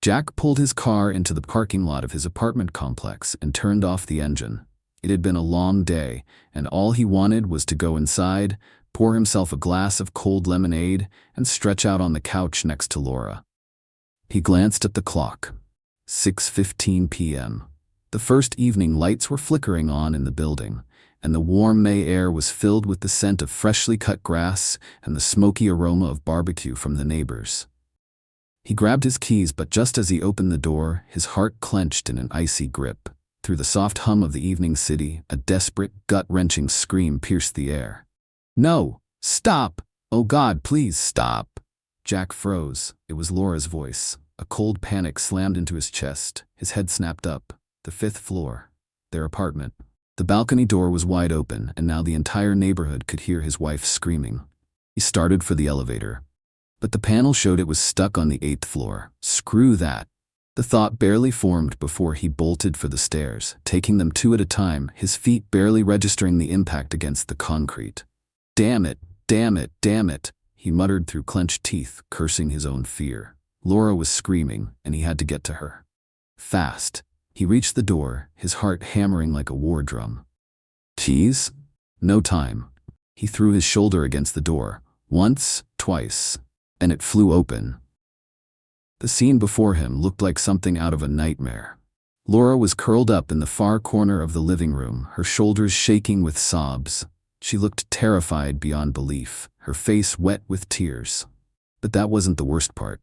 Jack pulled his car into the parking lot of his apartment complex and turned off the engine. It had been a long day, and all he wanted was to go inside, pour himself a glass of cold lemonade, and stretch out on the couch next to Laura. He glanced at the clock. 6:15 p.m. The first evening lights were flickering on in the building, and the warm May air was filled with the scent of freshly cut grass and the smoky aroma of barbecue from the neighbors. He grabbed his keys, but just as he opened the door, his heart clenched in an icy grip. Through the soft hum of the evening city, a desperate, gut-wrenching scream pierced the air. "No! Stop! Oh God, please stop!" Jack froze. It was Laura's voice. A cold panic slammed into his chest. His head snapped up. The 5th floor. Their apartment. The balcony door was wide open, and now the entire neighborhood could hear his wife screaming. He started for the elevator, but the panel showed it was stuck on the 8th floor. Screw that. The thought barely formed before he bolted for the stairs, taking them 2 at a time, his feet barely registering the impact against the concrete. Damn it, damn it, damn it, he muttered through clenched teeth, cursing his own fear. Laura was screaming, and he had to get to her. Fast. He reached the door, his heart hammering like a war drum. Keys? No time. He threw his shoulder against the door, once, twice, and it flew open. The scene before him looked like something out of a nightmare. Laura was curled up in the far corner of the living room, her shoulders shaking with sobs. She looked terrified beyond belief, her face wet with tears. But that wasn't the worst part.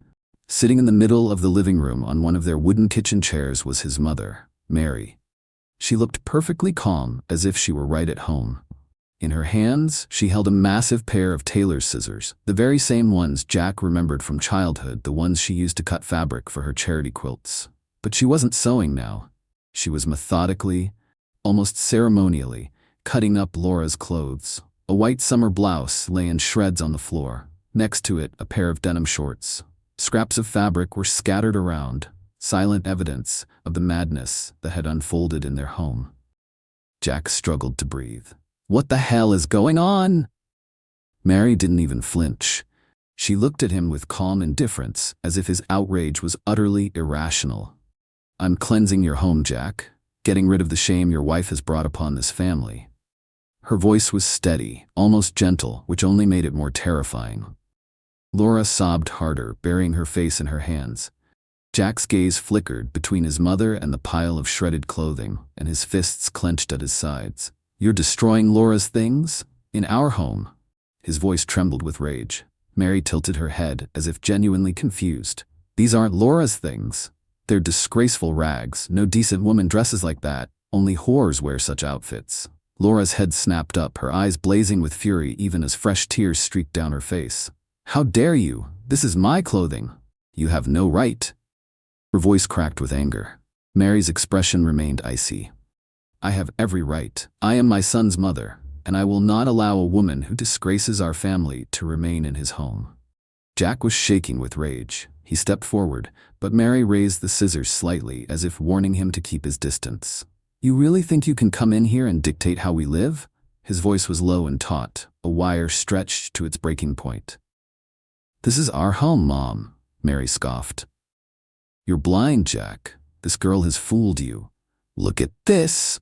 Sitting in the middle of the living room on one of their wooden kitchen chairs was his mother, Mary. She looked perfectly calm, as if she were right at home. In her hands, she held a massive pair of tailor's scissors, the very same ones Jack remembered from childhood, the ones she used to cut fabric for her charity quilts. But she wasn't sewing now. She was methodically, almost ceremonially, cutting up Laura's clothes. A white summer blouse lay in shreds on the floor. Next to it, a pair of denim shorts. Scraps of fabric were scattered around, silent evidence of the madness that had unfolded in their home. Jack struggled to breathe. What the hell is going on? Mary didn't even flinch. She looked at him with calm indifference, as if his outrage was utterly irrational. I'm cleansing your home, Jack. Getting rid of the shame your wife has brought upon this family. Her voice was steady, almost gentle, which only made it more terrifying. Laura sobbed harder, burying her face in her hands. Jack's gaze flickered between his mother and the pile of shredded clothing, and his fists clenched at his sides. You're destroying Laura's things? In our home? His voice trembled with rage. Mary tilted her head, as if genuinely confused. These aren't Laura's things. They're disgraceful rags. No decent woman dresses like that. Only whores wear such outfits. Laura's head snapped up, her eyes blazing with fury even as fresh tears streaked down her face. How dare you? This is my clothing. You have no right. Her voice cracked with anger. Mary's expression remained icy. I have every right. I am my son's mother, and I will not allow a woman who disgraces our family to remain in his home. Jack was shaking with rage. He stepped forward, but Mary raised the scissors slightly, as if warning him to keep his distance. You really think you can come in here and dictate how we live? His voice was low and taut, a wire stretched to its breaking point. This is our home, Mom, Mary scoffed. You're blind, Jack. This girl has fooled you. Look at this.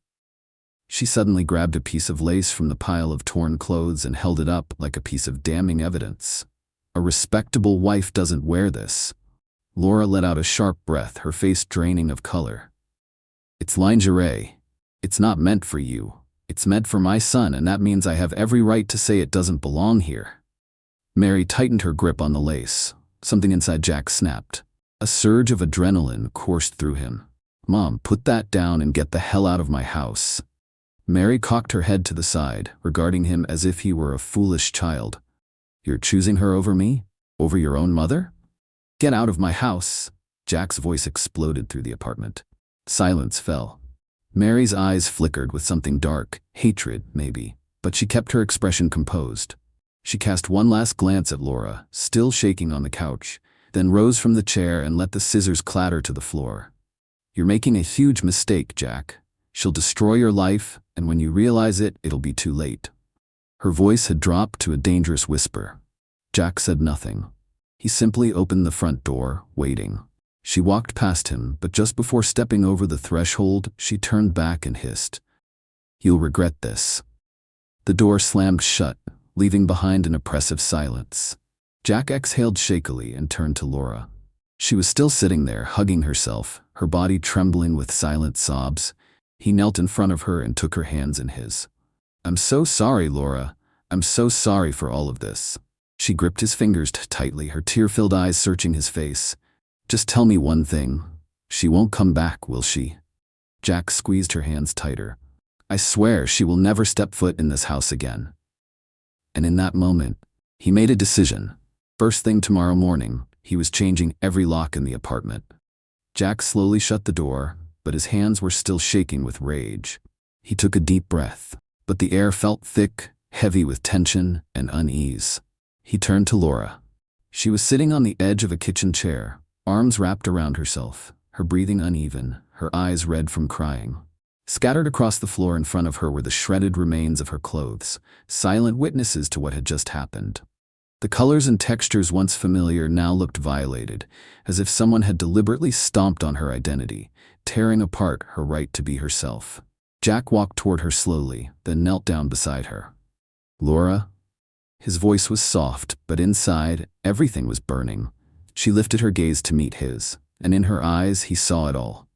She suddenly grabbed a piece of lace from the pile of torn clothes and held it up like a piece of damning evidence. A respectable wife doesn't wear this. Laura let out a sharp breath, her face draining of color. It's lingerie. It's not meant for you. It's meant for my son, and that means I have every right to say it doesn't belong here. Mary tightened her grip on the lace. Something inside Jack snapped. A surge of adrenaline coursed through him. Mom, put that down and get the hell out of my house. Mary cocked her head to the side, regarding him as if he were a foolish child. You're choosing her over me? Over your own mother? Get out of my house. Jack's voice exploded through the apartment. Silence fell. Mary's eyes flickered with something dark, hatred, maybe, but she kept her expression composed. She cast one last glance at Laura, still shaking on the couch, then rose from the chair and let the scissors clatter to the floor. You're making a huge mistake, Jack. She'll destroy your life, and when you realize it, it'll be too late. Her voice had dropped to a dangerous whisper. Jack said nothing. He simply opened the front door, waiting. She walked past him, but just before stepping over the threshold, she turned back and hissed, "You'll regret this." The door slammed shut, leaving behind an oppressive silence. Jack exhaled shakily and turned to Laura. She was still sitting there, hugging herself, her body trembling with silent sobs. He knelt in front of her and took her hands in his. "I'm so sorry, Laura. I'm so sorry for all of this." She gripped his fingers tightly, her tear-filled eyes searching his face. "Just tell me one thing. She won't come back, will she?" Jack squeezed her hands tighter. "I swear she will never step foot in this house again." And in that moment, he made a decision. First thing tomorrow morning, he was changing every lock in the apartment. Jack slowly shut the door, but his hands were still shaking with rage. He took a deep breath, but the air felt thick, heavy with tension and unease. He turned to Laura. She was sitting on the edge of a kitchen chair, arms wrapped around herself, her breathing uneven, her eyes red from crying. Scattered across the floor in front of her were the shredded remains of her clothes, silent witnesses to what had just happened. The colors and textures once familiar now looked violated, as if someone had deliberately stomped on her identity, tearing apart her right to be herself. Jack walked toward her slowly, then knelt down beside her. "Laura?" His voice was soft, but inside, everything was burning. She lifted her gaze to meet his, and in her eyes he saw it all.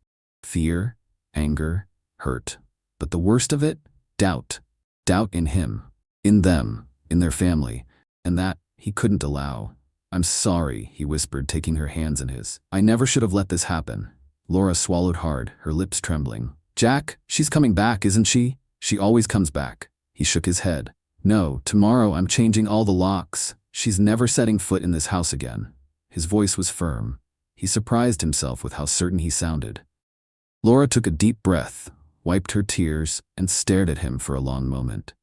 Fear, anger, hurt. But the worst of it? Doubt. Doubt in him, in them, in their family, and that he couldn't allow. "I'm sorry," he whispered, taking her hands in his. "I never should have let this happen." Laura swallowed hard, her lips trembling. "Jack, she's coming back, isn't she? She always comes back." He shook his head. "No, tomorrow I'm changing all the locks. She's never setting foot in this house again." His voice was firm. He surprised himself with how certain he sounded. Laura took a deep breath, wiped her tears, and stared at him for a long moment.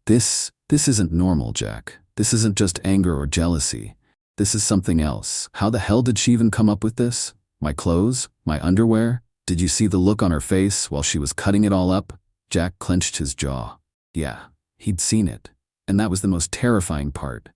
This isn't normal, Jack. This isn't just anger or jealousy. This is something else. How the hell did she even come up with this? My clothes? My underwear? Did you see the look on her face while she was cutting it all up? Jack clenched his jaw. Yeah, he'd seen it. And that was the most terrifying part.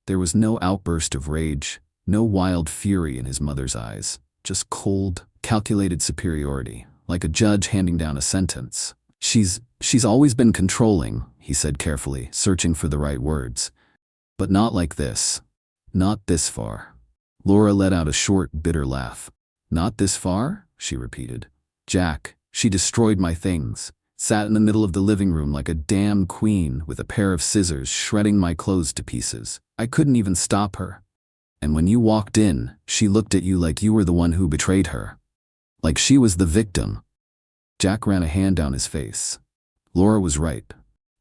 There was no outburst of rage, no wild fury in his mother's eyes, just cold, calculated superiority, like a judge handing down a sentence. She's always been controlling, he said carefully, searching for the right words. But not like this. Not this far. Laura let out a short, bitter laugh. Not this far? She repeated. Jack, she destroyed my things. Sat in the middle of the living room like a damn queen with a pair of scissors shredding my clothes to pieces. I couldn't even stop her. And when you walked in, she looked at you like you were the one who betrayed her. Like she was the victim. Jack ran a hand down his face. Laura was right.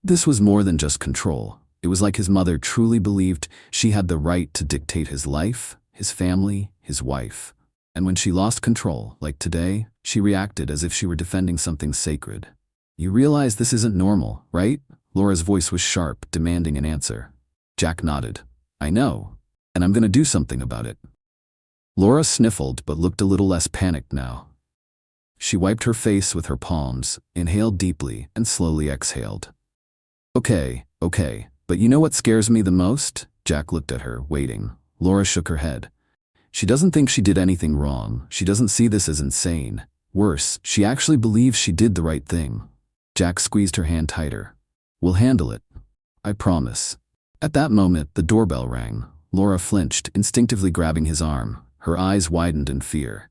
This was more than just control. It was like his mother truly believed she had the right to dictate his life, his family, his wife. And when she lost control, like today, she reacted as if she were defending something sacred. You realize this isn't normal, right? Laura's voice was sharp, demanding an answer. Jack nodded. I know, and I'm going to do something about it. Laura sniffled but looked a little less panicked now. She wiped her face with her palms, inhaled deeply, and slowly exhaled. Okay, but you know what scares me the most? Jack looked at her, waiting. Laura shook her head. She doesn't think she did anything wrong. She doesn't see this as insane. Worse, she actually believes she did the right thing. Jack squeezed her hand tighter. We'll handle it. I promise. At that moment, the doorbell rang. Laura flinched, instinctively grabbing his arm. Her eyes widened in fear.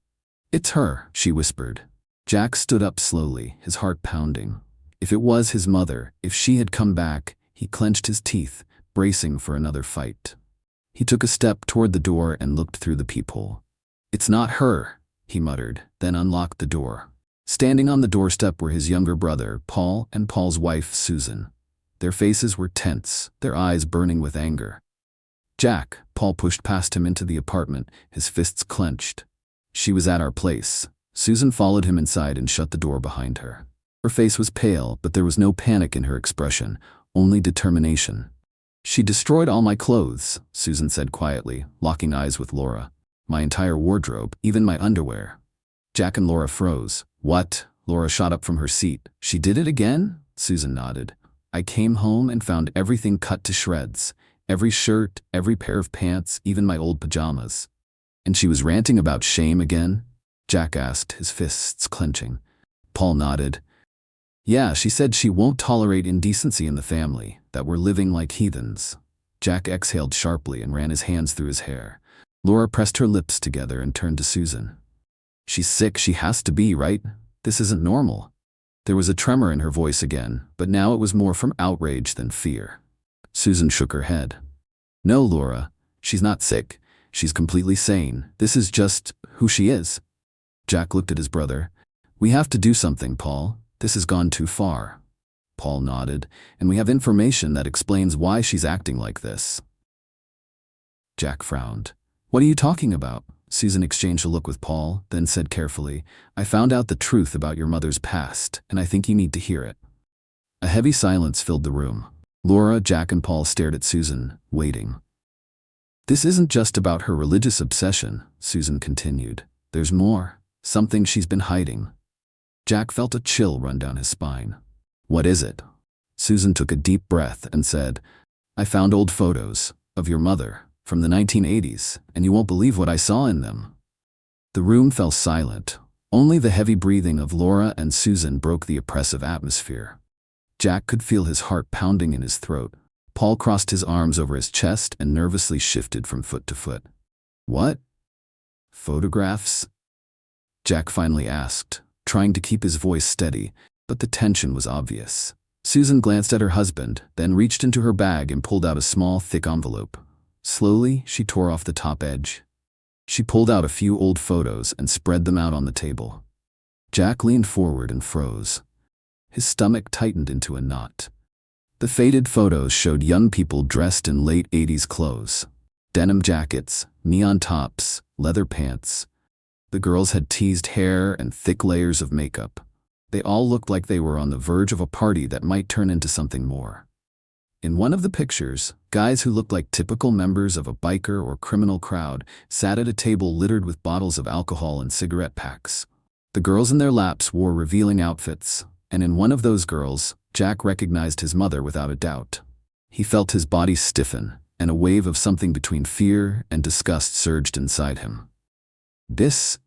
It's her, she whispered. Jack stood up slowly, his heart pounding. If it was his mother, if she had come back, he clenched his teeth, bracing for another fight. He took a step toward the door and looked through the peephole. It's not her, he muttered, then unlocked the door. Standing on the doorstep were his younger brother, Paul, and Paul's wife, Susan. Their faces were tense, their eyes burning with anger. Jack, Paul pushed past him into the apartment, his fists clenched. She was at our place. Susan followed him inside and shut the door behind her. Her face was pale, but there was no panic in her expression, only determination. She destroyed all my clothes, Susan said quietly, locking eyes with Laura. My entire wardrobe, even my underwear. Jack and Laura froze. What? Laura shot up from her seat. She did it again? Susan nodded. I came home and found everything cut to shreds. Every shirt, every pair of pants, even my old pajamas. And she was ranting about shame again? Jack asked, his fists clenching. Paul nodded. Yeah, she said she won't tolerate indecency in the family, that we're living like heathens. Jack exhaled sharply and ran his hands through his hair. Laura pressed her lips together and turned to Susan. She's sick, she has to be, right? This isn't normal. There was a tremor in her voice again, but now it was more from outrage than fear. Susan shook her head. No, Laura, she's not sick. She's completely sane. This is just who she is. Jack looked at his brother. We have to do something, Paul. This has gone too far. Paul nodded, and we have information that explains why she's acting like this. Jack frowned. What are you talking about? Susan exchanged a look with Paul, then said carefully, I found out the truth about your mother's past, and I think you need to hear it. A heavy silence filled the room. Laura, Jack, and Paul stared at Susan, waiting. This isn't just about her religious obsession, Susan continued. There's more, something she's been hiding. Jack felt a chill run down his spine. What is it? Susan took a deep breath and said, I found old photos of your mother from the 1980s, and you won't believe what I saw in them. The room fell silent. Only the heavy breathing of Laura and Susan broke the oppressive atmosphere. Jack could feel his heart pounding in his throat. Paul crossed his arms over his chest and nervously shifted from foot to foot. What? Photographs? Jack finally asked, trying to keep his voice steady, but the tension was obvious. Susan glanced at her husband, then reached into her bag and pulled out a small, thick envelope. Slowly, she tore off the top edge. She pulled out a few old photos and spread them out on the table. Jack leaned forward and froze. His stomach tightened into a knot. The faded photos showed young people dressed in late 80s clothes. Denim jackets, neon tops, leather pants. The girls had teased hair and thick layers of makeup. They all looked like they were on the verge of a party that might turn into something more. In one of the pictures, guys who looked like typical members of a biker or criminal crowd sat at a table littered with bottles of alcohol and cigarette packs. The girls in their laps wore revealing outfits, and in one of those girls, Jack recognized his mother without a doubt. He felt his body stiffen, and a wave of something between fear and disgust surged inside him. This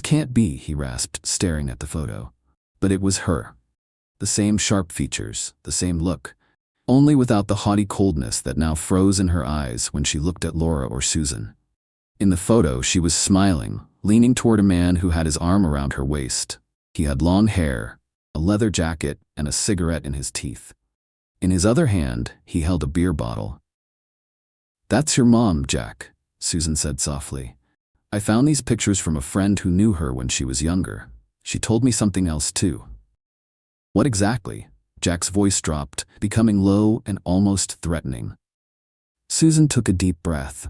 can't be, he rasped, staring at the photo. But it was her. The same sharp features, the same look, only without the haughty coldness that now froze in her eyes when she looked at Laura or Susan. In the photo, she was smiling, leaning toward a man who had his arm around her waist. He had long hair, a leather jacket, and a cigarette in his teeth. In his other hand, he held a beer bottle. That's your mom, Jack, Susan said softly. I found these pictures from a friend who knew her when she was younger. She told me something else too. What exactly? Jack's voice dropped, becoming low and almost threatening. Susan took a deep breath.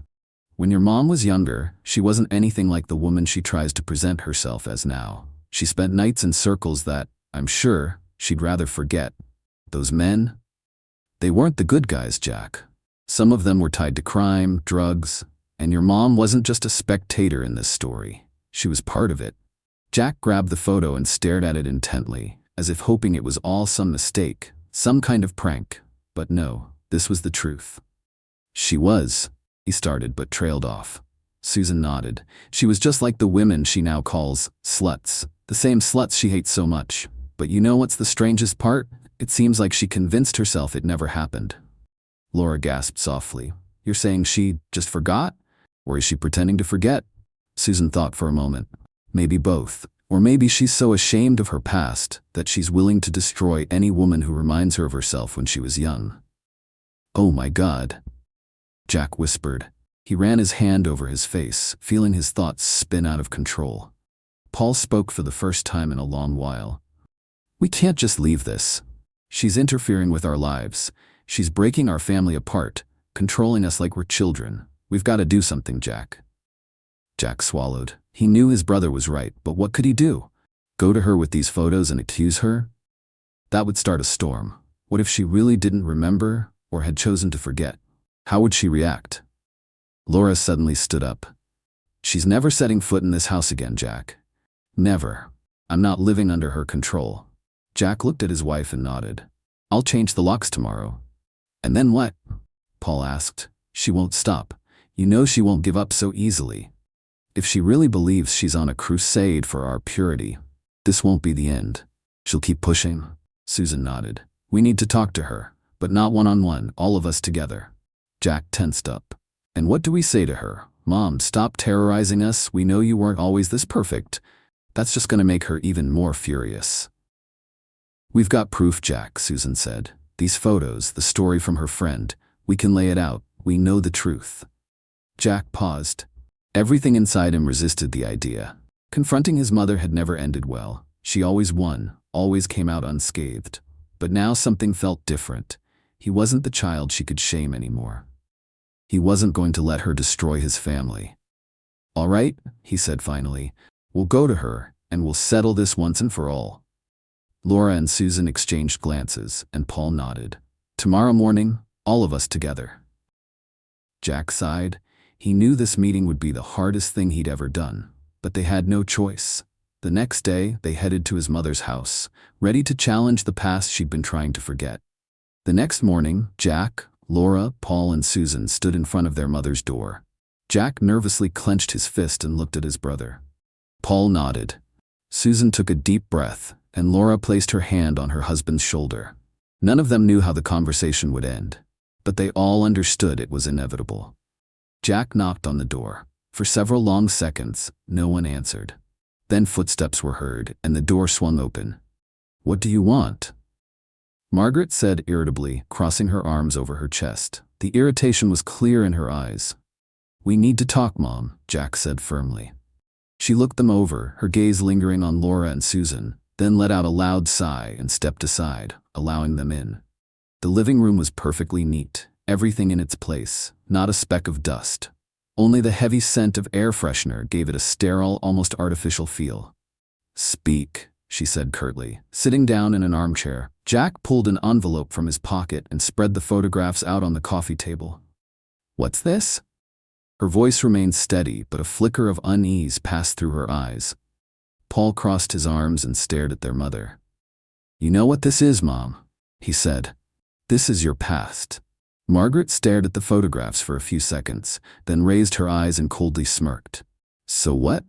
When your mom was younger, she wasn't anything like the woman she tries to present herself as now. She spent nights in circles that, I'm sure, she'd rather forget. Those men? They weren't the good guys, Jack. Some of them were tied to crime, drugs, and your mom wasn't just a spectator in this story. She was part of it. Jack grabbed the photo and stared at it intently, as if hoping it was all some mistake, some kind of prank. But no, this was the truth. She was, he started but trailed off. Susan nodded. She was just like the women she now calls sluts, the same sluts she hates so much. But you know what's the strangest part? It seems like she convinced herself it never happened. Laura gasped softly. You're saying she just forgot? Or is she pretending to forget? Susan thought for a moment. Maybe both. Or maybe she's so ashamed of her past that she's willing to destroy any woman who reminds her of herself when she was young. Oh my God, Jack whispered. He ran his hand over his face, feeling his thoughts spin out of control. Paul spoke for the first time in a long while. We can't just leave this. She's interfering with our lives. She's breaking our family apart, controlling us like we're children. We've got to do something, Jack. Jack swallowed. He knew his brother was right, but what could he do? Go to her with these photos and accuse her? That would start a storm. What if she really didn't remember or had chosen to forget? How would she react? Laura suddenly stood up. She's never setting foot in this house again, Jack. Never. I'm not living under her control. Jack looked at his wife and nodded. I'll change the locks tomorrow. And then what? Paul asked. She won't stop. You know she won't give up so easily. If she really believes she's on a crusade for our purity, this won't be the end. She'll keep pushing. Susan nodded. We need to talk to her, but not one-on-one, all of us together. Jack tensed up. And what do we say to her? Mom, stop terrorizing us. We know you weren't always this perfect. That's just gonna make her even more furious. We've got proof, Jack, Susan said. These photos, the story from her friend. We can lay it out. We know the truth. Jack paused. Everything inside him resisted the idea. Confronting his mother had never ended well. She always won, always came out unscathed. But now something felt different. He wasn't the child she could shame anymore. He wasn't going to let her destroy his family. All right, he said finally. We'll go to her, and we'll settle this once and for all. Laura and Susan exchanged glances, and Paul nodded. Tomorrow morning, all of us together. Jack sighed. He knew this meeting would be the hardest thing he'd ever done, but they had no choice. The next day, they headed to his mother's house, ready to challenge the past she'd been trying to forget. The next morning, Jack, Laura, Paul, and Susan stood in front of their mother's door. Jack nervously clenched his fist and looked at his brother. Paul nodded. Susan took a deep breath, and Laura placed her hand on her husband's shoulder. None of them knew how the conversation would end, but they all understood it was inevitable. Jack knocked on the door. For several long seconds, no one answered. Then footsteps were heard, and the door swung open. What do you want? Margaret said irritably, crossing her arms over her chest. The irritation was clear in her eyes. We need to talk, Mom, Jack said firmly. She looked them over, her gaze lingering on Laura and Susan, then let out a loud sigh and stepped aside, allowing them in. The living room was perfectly neat, everything in its place, not a speck of dust. Only the heavy scent of air freshener gave it a sterile, almost artificial feel. Speak, she said curtly, sitting down in an armchair. Jack pulled an envelope from his pocket and spread the photographs out on the coffee table. What's this? Her voice remained steady, but a flicker of unease passed through her eyes. Paul crossed his arms and stared at their mother. You know what this is, Mom, he said. This is your past. Margaret stared at the photographs for a few seconds, then raised her eyes and coldly smirked. So what?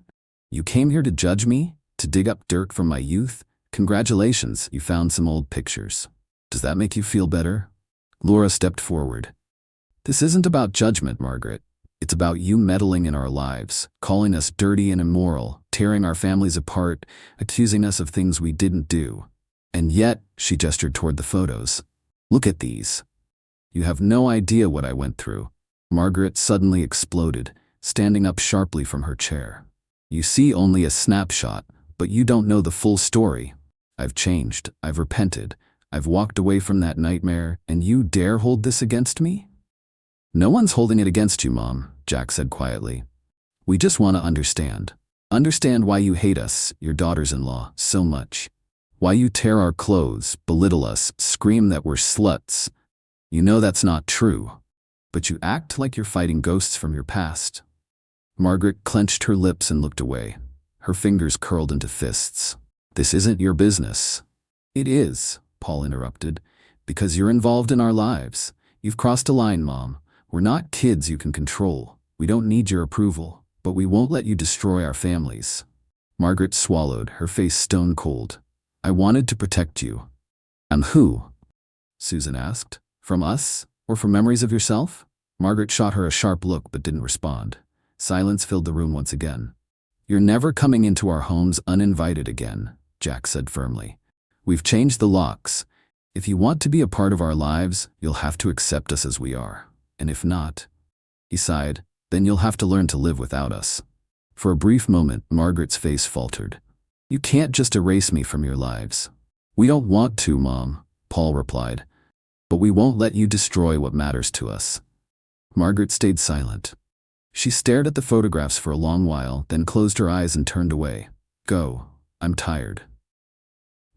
You came here to judge me? To dig up dirt from my youth? Congratulations, you found some old pictures. Does that make you feel better? Laura stepped forward. This isn't about judgment, Margaret. It's about you meddling in our lives, calling us dirty and immoral, tearing our families apart, accusing us of things we didn't do. And yet, she gestured toward the photos. Look at these. You have no idea what I went through. Margaret suddenly exploded, standing up sharply from her chair. You see only a snapshot, but you don't know the full story. I've changed, I've repented, I've walked away from that nightmare, and you dare hold this against me? No one's holding it against you, Mom, Jack said quietly. We just want to understand. Understand why you hate us, your daughters-in-law, so much. Why you tear our clothes, belittle us, scream that we're sluts. You know that's not true, but you act like you're fighting ghosts from your past. Margaret clenched her lips and looked away. Her fingers curled into fists. This isn't your business. It is, Paul interrupted, because you're involved in our lives. You've crossed a line, Mom. We're not kids you can control. We don't need your approval, but we won't let you destroy our families. Margaret swallowed, her face stone cold. I wanted to protect you. And who? Susan asked. From us? Or from memories of yourself? Margaret shot her a sharp look but didn't respond. Silence filled the room once again. You're never coming into our homes uninvited again, Jack said firmly. We've changed the locks. If you want to be a part of our lives, you'll have to accept us as we are. And if not, he sighed, then you'll have to learn to live without us. For a brief moment, Margaret's face faltered. You can't just erase me from your lives. We don't want to, Mom, Paul replied. But we won't let you destroy what matters to us. Margaret stayed silent. She stared at the photographs for a long while, then closed her eyes and turned away. Go, I'm tired.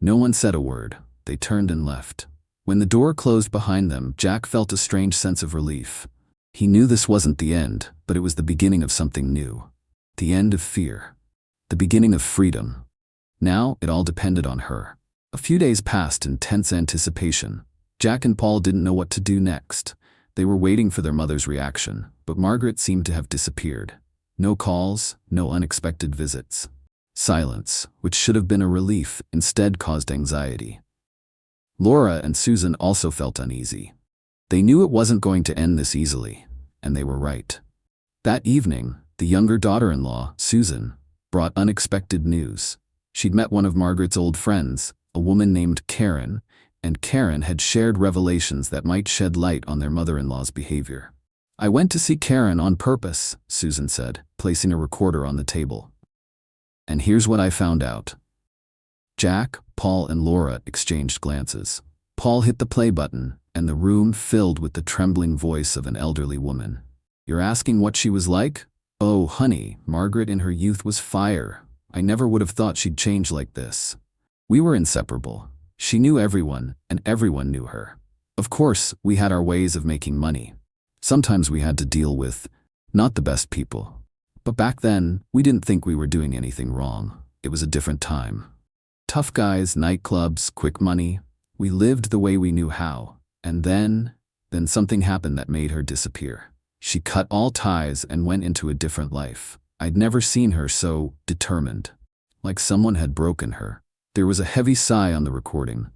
No one said a word. They turned and left. When the door closed behind them, Jack felt a strange sense of relief. He knew this wasn't the end, but it was the beginning of something new. The end of fear. The beginning of freedom. Now, it all depended on her. A few days passed in tense anticipation. Jack and Paul didn't know what to do next. They were waiting for their mother's reaction, but Margaret seemed to have disappeared. No calls, no unexpected visits. Silence, which should have been a relief, instead caused anxiety. Laura and Susan also felt uneasy. They knew it wasn't going to end this easily, and they were right. That evening, the younger daughter-in-law, Susan, brought unexpected news. She'd met one of Margaret's old friends, a woman named Karen, and Karen had shared revelations that might shed light on their mother-in-law's behavior. "I went to see Karen on purpose," Susan said, placing a recorder on the table. "And here's what I found out." Jack, Paul, and Laura exchanged glances. Paul hit the play button, and the room filled with the trembling voice of an elderly woman. "You're asking what she was like? Oh, honey, Margaret in her youth was fire. I never would have thought she'd change like this. We were inseparable. She knew everyone, and everyone knew her. Of course, we had our ways of making money. Sometimes we had to deal with not the best people. But back then, we didn't think we were doing anything wrong. It was a different time. Tough guys, nightclubs, quick money. We lived the way we knew how. And then something happened that made her disappear. She cut all ties and went into a different life. I'd never seen her so determined. Like someone had broken her." There was a heavy sigh on the recording.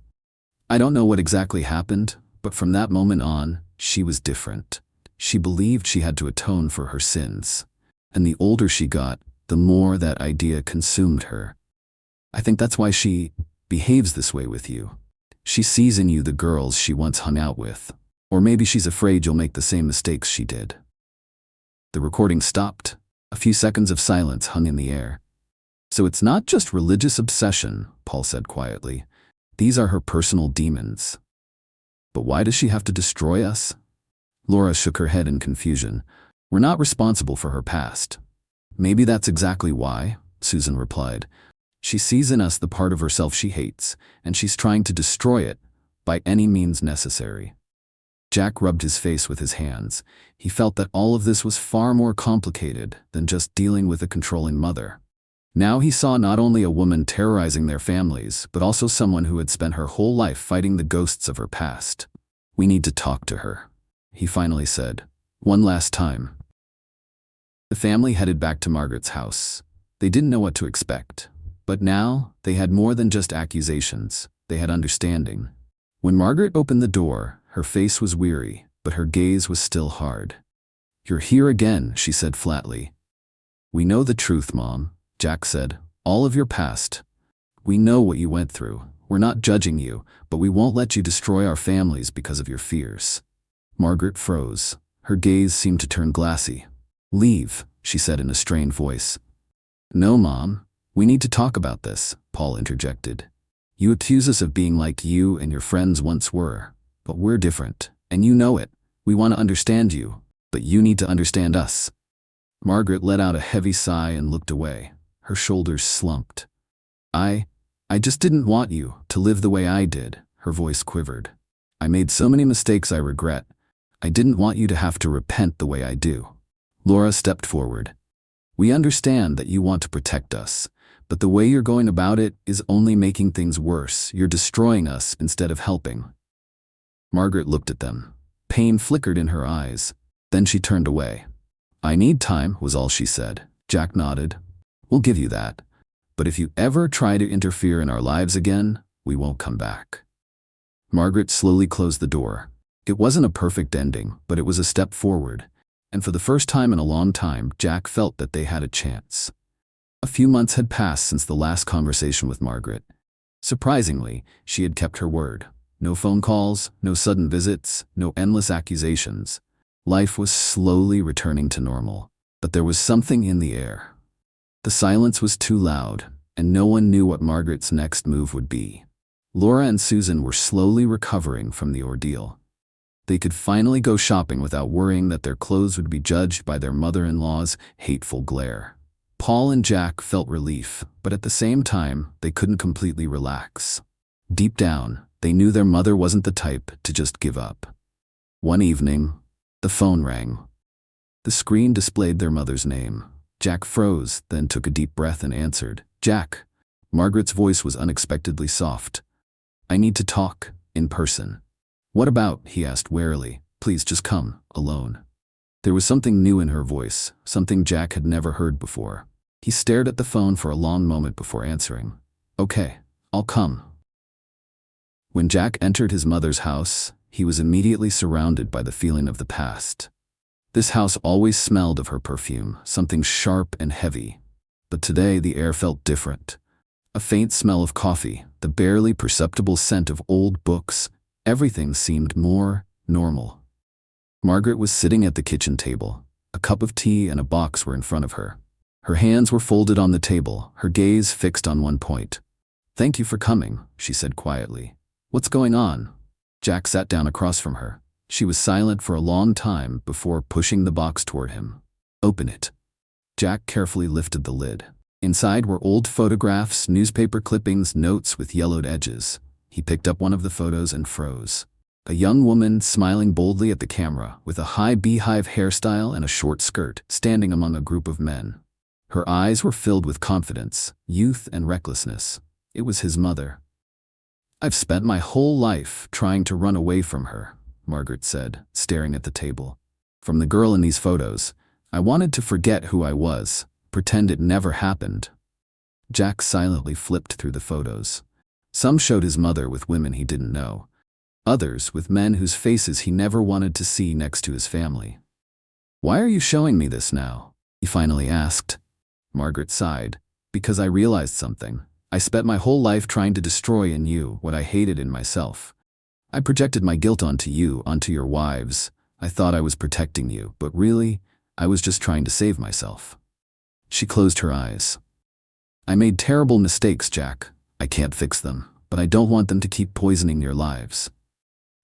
"I don't know what exactly happened, but from that moment on, she was different. She believed she had to atone for her sins. And the older she got, the more that idea consumed her. I think that's why she behaves this way with you. She sees in you the girls she once hung out with. Or maybe she's afraid you'll make the same mistakes she did." The recording stopped. A few seconds of silence hung in the air. "So it's not just religious obsession," Paul said quietly. "These are her personal demons." "But why does she have to destroy us?" Laura shook her head in confusion. "We're not responsible for her past." "Maybe that's exactly why," Susan replied. "She sees in us the part of herself she hates, and she's trying to destroy it by any means necessary." Jack rubbed his face with his hands. He felt that all of this was far more complicated than just dealing with a controlling mother. Now he saw not only a woman terrorizing their families, but also someone who had spent her whole life fighting the ghosts of her past. "We need to talk to her," he finally said. "One last time." The family headed back to Margaret's house. They didn't know what to expect. But now, they had more than just accusations. They had understanding. When Margaret opened the door, her face was weary, but her gaze was still hard. "You're here again," she said flatly. "We know the truth, Mom," Jack said. "All of your past. We know what you went through. We're not judging you, but we won't let you destroy our families because of your fears." Margaret froze. Her gaze seemed to turn glassy. "Leave," she said in a strained voice. "No, Mom. We need to talk about this," Paul interjected. "You accuse us of being like you and your friends once were. But we're different, and you know it. We want to understand you, but you need to understand us." Margaret let out a heavy sigh and looked away. Her shoulders slumped. I just didn't want you to live the way I did," her voice quivered. "I made so many mistakes I regret. I didn't want you to have to repent the way I do." Laura stepped forward. "We understand that you want to protect us, but the way you're going about it is only making things worse. You're destroying us instead of helping." Margaret looked at them. Pain flickered in her eyes. Then she turned away. "I need time," was all she said. Jack nodded. "We'll give you that. But if you ever try to interfere in our lives again, we won't come back." Margaret slowly closed the door. It wasn't a perfect ending, but it was a step forward. And for the first time in a long time, Jack felt that they had a chance. A few months had passed since the last conversation with Margaret. Surprisingly, she had kept her word. No phone calls, no sudden visits, no endless accusations. Life was slowly returning to normal, but there was something in the air. The silence was too loud, and no one knew what Margaret's next move would be. Laura and Susan were slowly recovering from the ordeal. They could finally go shopping without worrying that their clothes would be judged by their mother-in-law's hateful glare. Paul and Jack felt relief, but at the same time, they couldn't completely relax. Deep down, they knew their mother wasn't the type to just give up. One evening, the phone rang. The screen displayed their mother's name. Jack froze, then took a deep breath and answered. "Jack." Margaret's voice was unexpectedly soft. "I need to talk, in person." "What about?" he asked warily. "Please just come, alone." There was something new in her voice, something Jack had never heard before. He stared at the phone for a long moment before answering. "Okay, I'll come." When Jack entered his mother's house, he was immediately surrounded by the feeling of the past. This house always smelled of her perfume, something sharp and heavy. But today the air felt different. A faint smell of coffee, the barely perceptible scent of old books, everything seemed more normal. Margaret was sitting at the kitchen table. A cup of tea and a box were in front of her. Her hands were folded on the table, her gaze fixed on one point. "Thank you for coming," she said quietly. "What's going on?" Jack sat down across from her. She was silent for a long time before pushing the box toward him. "Open it." Jack carefully lifted the lid. Inside were old photographs, newspaper clippings, notes with yellowed edges. He picked up one of the photos and froze. A young woman smiling boldly at the camera, with a high beehive hairstyle and a short skirt, standing among a group of men. Her eyes were filled with confidence, youth, and recklessness. It was his mother. "I've spent my whole life trying to run away from her," Margaret said, staring at the table. "From the girl in these photos, I wanted to forget who I was, pretend it never happened." Jack silently flipped through the photos. Some showed his mother with women he didn't know. Others with men whose faces he never wanted to see next to his family. "Why are you showing me this now?" he finally asked. Margaret sighed. "Because I realized something. I spent my whole life trying to destroy in you what I hated in myself. I projected my guilt onto you, onto your wives. I thought I was protecting you, but really, I was just trying to save myself." She closed her eyes. "I made terrible mistakes, Jack. I can't fix them, but I don't want them to keep poisoning your lives."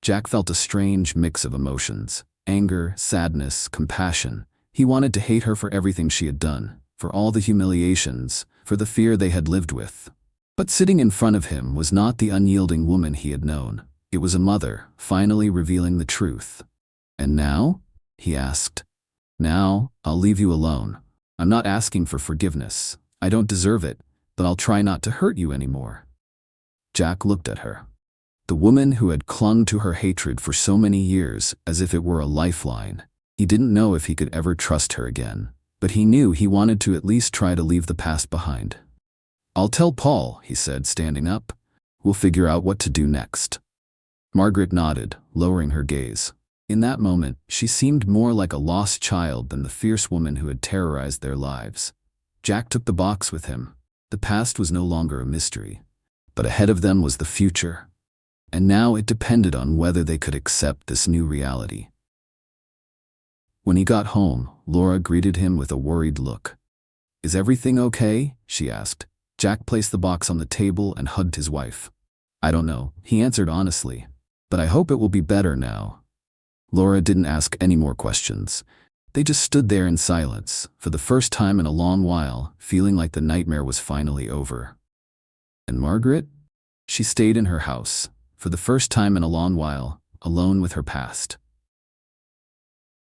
Jack felt a strange mix of emotions: anger, sadness, compassion. He wanted to hate her for everything she had done, for all the humiliations, for the fear they had lived with. But sitting in front of him was not the unyielding woman he had known. It was a mother, finally revealing the truth. "And now?" he asked. "Now, I'll leave you alone. I'm not asking for forgiveness. I don't deserve it, but I'll try not to hurt you anymore." Jack looked at her. The woman who had clung to her hatred for so many years as if it were a lifeline. He didn't know if he could ever trust her again, but he knew he wanted to at least try to leave the past behind. "I'll tell Paul," he said, standing up. "We'll figure out what to do next." Margaret nodded, lowering her gaze. In that moment, she seemed more like a lost child than the fierce woman who had terrorized their lives. Jack took the box with him. The past was no longer a mystery, but ahead of them was the future. And now it depended on whether they could accept this new reality. When he got home, Laura greeted him with a worried look. "Is everything okay?" she asked. Jack placed the box on the table and hugged his wife. "I don't know," he answered honestly, "but I hope it will be better now." Laura didn't ask any more questions. They just stood there in silence, for the first time in a long while, feeling like the nightmare was finally over. And Margaret? She stayed in her house, for the first time in a long while, alone with her past.